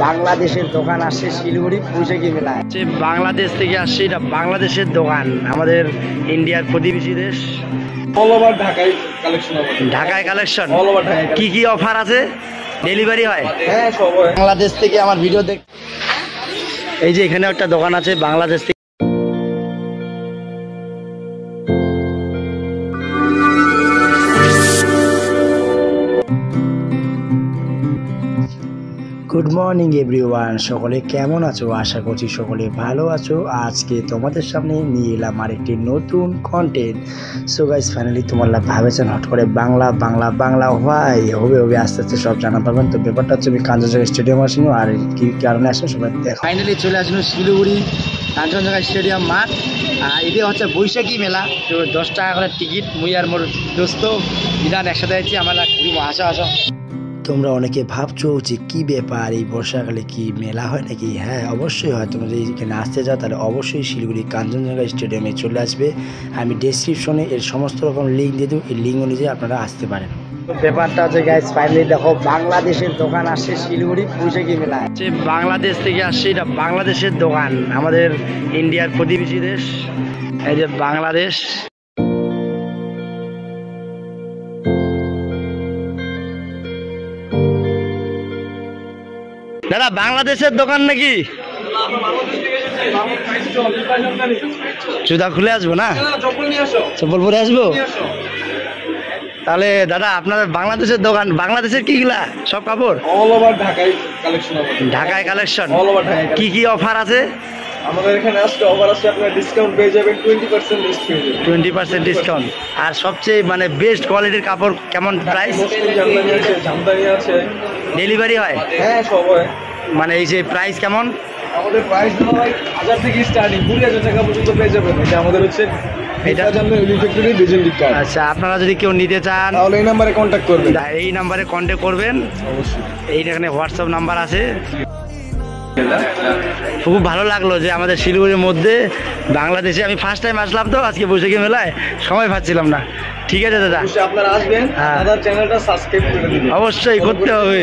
বাংলাদেশের দোকান আসছে শিলিগুড়ি বৈশাখী মেলায়। বাংলাদেশ থেকে আসছে, এটা বাংলাদেশের দোকান, আমাদের ইন্ডিয়ার প্রতিবেশী দেশ। অল ওভার ঢাকায় কালেকশন হবে। ঢাকায় কালেকশন অল ওভার ঢাকায় কি কি অফার আছে? ডেলিভারি হয়? হ্যাঁ, সব হয়। বাংলাদেশ থেকে আমার ভিডিও দেখ। এই যে এখানে একটা দোকান আছে বাংলাদেশ থেকে। গুড মর্নিং এভরিওয়ান, সকলে কেমন আছো? আশা করছি সকলে ভালো আছো। আজকে তোমাদের সামনে নিয়ে এলাম আরেকটি নতুন কন্টেন্ট। সো গাইস, ফাইনালি তোমরা ভাবেছেন হট করে বাংলা বাংলা বাংলা হয় হবে হবে আস্তে আস্তে সব জানা পাবেন। তো ব্যাপারটা হচ্ছে আমি কাঞ্চনজঙ্ঘা স্টেডিয়াম আসিনি, আর কি কারণে আসেন সবাই দেখো। ফাইনালি চলে আসলো শিলিগুড়ি কাঞ্চনজঙ্ঘা স্টেডিয়াম মাঠ। আর এটি হচ্ছে বৈশাখী মেলা। তো 10 টাকা করে টিকিট। মুই আর মোর দোস্ত বিধান একসাথে আছি, আমরা ঘুরি আসা আসা। তোমরা অনেকে ভাবছো যে কী ব্যাপার, এই বর্ষাকালে কি মেলা হয় নাকি? হ্যাঁ, অবশ্যই হয়। তোমরা যদি এখানে আসতে যাও তাহলে অবশ্যই শিলিগুড়ি কাঞ্চনজঙ্ঘা স্টেডিয়ামে চলে আসবে। আমি ডেসক্রিপশনে এর সমস্ত রকম লিঙ্ক দিয়ে দেবো, এই লিঙ্ক অনুযায়ী আপনারা আসতে পারেন। ব্যাপারটা হচ্ছে গাইস, ফাইনালি দেখো বাংলাদেশের দোকান আসছে শিলিগুড়ি বৈশাখী মেলায়। বাংলাদেশ থেকে আসছে, এটা বাংলাদেশের দোকান, আমাদের ইন্ডিয়ার প্রতিবেশী দেশ। এই যে বাংলাদেশ। দাদা, বাংলাদেশের দোকান নাকি? জুতা খুলে আসবো না, চপ্পল পরে আসবো? তাহলে দাদা, আপনার বাংলাদেশের দোকান, বাংলাদেশের কিগুলা সব কাপড়? অল ওভার ঢাকায় কালেকশন হবে। ঢাকায় কালেকশন অল ওভার ঢাকায় কি কি অফার আছে? আমাদের এখানে আজকে অফার আছে, আপনারা ডিসকাউন্ট পেয়ে যাবেন 20% ডিসকাউন্ট। 20% ডিসকাউন্ট। আর সবচেয়ে মানে বেস্ট কোয়ালিটির কাপড় কেমন প্রাইস? জামদানি আছে, জামদানি আছে। ডেলিভারি হয়? হ্যাঁ, সব হয়। মানে এই যে প্রাইস কেমন? আমাদের প্রাইস হলো 1000 থেকে স্টার্টিং 20,000 টাকা পর্যন্ত পেয়ে যাবেন। এটা আমাদের হচ্ছে এটা ফ্যাক্টরি ডিজাইন কার্ড। আচ্ছা, আপনারা যদি কেউ নিতে চান তাহলে এই নাম্বারে কন্ট্যাক্ট করবেন। এই নাম্বারে কন্ট্যাক্ট করবেন অবশ্যই। এইখানে হোয়াটসঅ্যাপ নাম্বার আছে। খুব ভালো লাগলো যে আমাদের শিলিগুড়ির মধ্যে বাংলাদেশে আমি ফার্স্ট টাইম আসলাম, তো আজকে বৈশাখী মেলায় সময় পাচ্ছিলাম না। ঠিক আছে দাদা, আপনারা আসবেন, দাদার চ্যানেলটা সাবস্ক্রাইব করে দিবেন। অবশ্যই করতে হবে।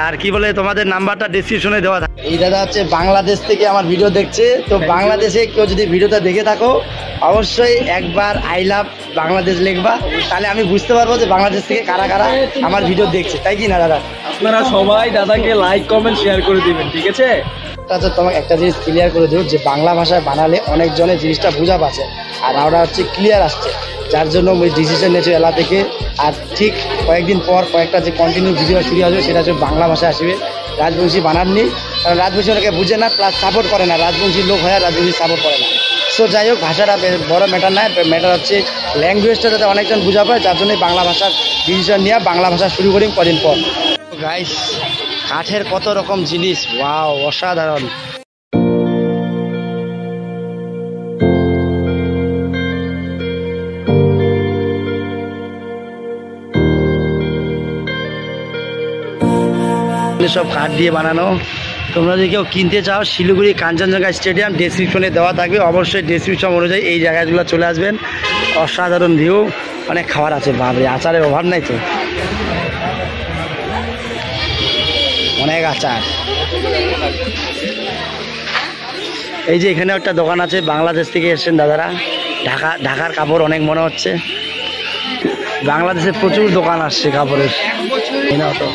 আর কি বলে, তোমাদের নাম্বারটা ডেসক্রিপশনে দেওয়া থাকে। এই দাদা হচ্ছে বাংলাদেশ থেকে আমার ভিডিও দেখছে। তো বাংলাদেশে কেউ যদি ভিডিওটা দেখে থাকো, অবশ্যই একবার আই লাভ বাংলাদেশ লিখবা, তাহলে আমি বুঝতে পারবো যে বাংলাদেশ থেকে কারা কারা আমার ভিডিও দেখছে, তাই কি না দাদা? আপনারা সবাই দাদাকে লাইক কমেন্ট শেয়ার করে দিবেন, ঠিক আছে? আচ্ছা, তোমাকে একটা জিনিস ক্লিয়ার করে দেবো যে বাংলা ভাষায় বানালে অনেকজনের জিনিসটা বোঝা পাচ্ছে, আর আমরা হচ্ছে ক্লিয়ার আসছে, যার জন্য ওই ডিসিশন নিয়েছে এলা থেকে। আর ঠিক কয়েকদিন পর কয়েকটা যে কন্টিনিউ ভিডিও শুরু আসবে, সেটা হচ্ছে বাংলা ভাষায় আসবে। রাজবংশী বানাননি, কারণ রাজবংশী ওনাকে বুঝে না, প্লাস সাপোর্ট করে না। রাজবংশীর লোক হয়, রাজবংশী সাপোর্ট করে না। সো যাই হোক, ভাষাটা বড় ম্যাটার নয়, ম্যাটার হচ্ছে ল্যাঙ্গুয়েজটা যাতে অনেকজন বুঝা পায়, যার জন্যই বাংলা ভাষার ডিসিশন নিয়ে বাংলা ভাষা শুরু করি কদিন পর। গাইস, কাঠের কত রকম জিনিস, ওয়াও, অসাধারণ। সব কাঠ দিয়ে বানানো। তোমরা যদি কেউ কিনতে চাও, শিলিগুড়ি কাঞ্চনজঙ্ঘা স্টেডিয়াম ডেসক্রিপশনে দেওয়া থাকবে, অবশ্যই ডেসক্রিপশন অনুযায়ী এই জায়গাগুলো চলে আসবেন। অসাধারণ ভিউ, অনেক খাবার আছে, বাবরে, আচারের অভাব নাই তো, অনেক আচার। এই যে এখানে একটা দোকান আছে, বাংলাদেশ থেকে এসেছেন দাদারা। ঢাকার কাপড় অনেক মনে হচ্ছে। বাংলাদেশে প্রচুর দোকান আসছে কাপড়ের। তো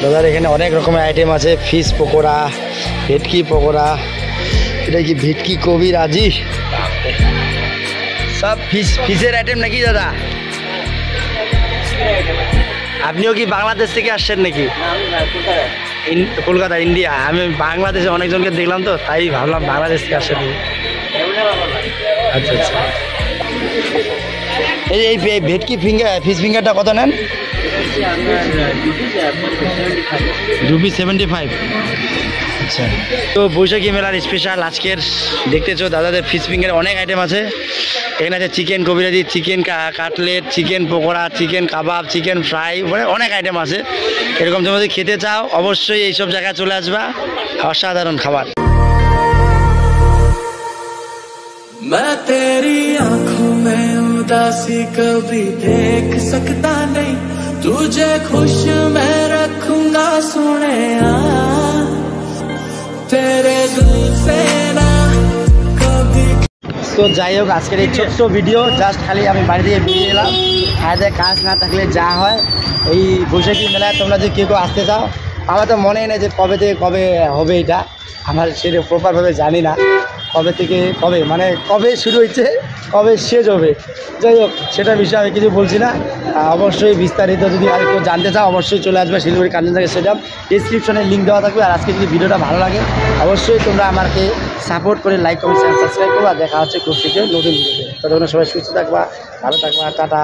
দাদার এখানে অনেক রকমের আইটেম আছে। ফিশ পকোড়া, ভেটকি পকোড়া, এটা কি ভেটকি কবিরাজি, সব ফিশের আইটেম নাকি দাদা? আপনিও কি বাংলাদেশ থেকে আসছেন নাকি? কলকাতা, ইন্ডিয়া। আমি বাংলাদেশে অনেকজনকে দেখলাম, তো তাই ভাবলাম বাংলাদেশ থেকে আসছেন নাকি। আচ্ছা আচ্ছা। এই ভেটকি ফিশ ফিঙ্গারটা কত নেন? ₹75। আচ্ছা, তো বৈশাখী মেলার স্পেশাল আজকের দেখতেছো দাদাদের ফিশ ফিঙ্গারে অনেক আইটেম আছে। এখানে আছে chicken kabiraji, chicken cutlet, chicken pakora, chicken kebab, chicken fry, মানে অনেক আইটেম আছে। এরকম তুমি যদি খেতে চাও অবশ্যই এইসব জায়গায় চলে আসবা, অসাধারণ খাবার। मैं तेरी आंखों में उदासी कभी देख सकता नहीं, तुझे खुश मैं रखूंगा सोने तेरे दिल से ना कभी। তো যাই হোক, আজকের এই ছোট্ট ভিডিও জাস্ট খালি আমি বাড়ি থেকে বেরিয়ে এলাম। হাতে কাজ না থাকলে যা হয়, এই বৈশাখী মেলায় তোমরা যে কেউ আসতে চাও, আমার তো মনেই নেই যে কবে থেকে কবে হবে এটা, আমার সেটা প্রপারভাবে জানি না কবে থেকে কবে, মানে কবে শুরু হয়েছে কবে শেষ হবে। যাই হোক, সেটা বিষয়ে আমি কিছু বলছি না। অবশ্যই বিস্তারিত যদি আর কেউ জানতে চাও অবশ্যই চলে আসবে শিলিগুড়ি কাঞ্চনজঙ্ঘা স্টেডিয়াম। ডিসক্রিপশনে লিঙ্ক দেওয়া থাকবে। আর আজকে যদি ভিডিওটা ভালো লাগে অবশ্যই তোমরা আমাকে সাপোর্ট করে লাইক কমেন্ট শেয়ার সাবস্ক্রাইব করো। আর দেখা হচ্ছে খুব শীঘ্রই নতুন ভিডিওতে। ততক্ষণ সবাই সুস্থ থাকবা, ভালো থাকবা, টাটা।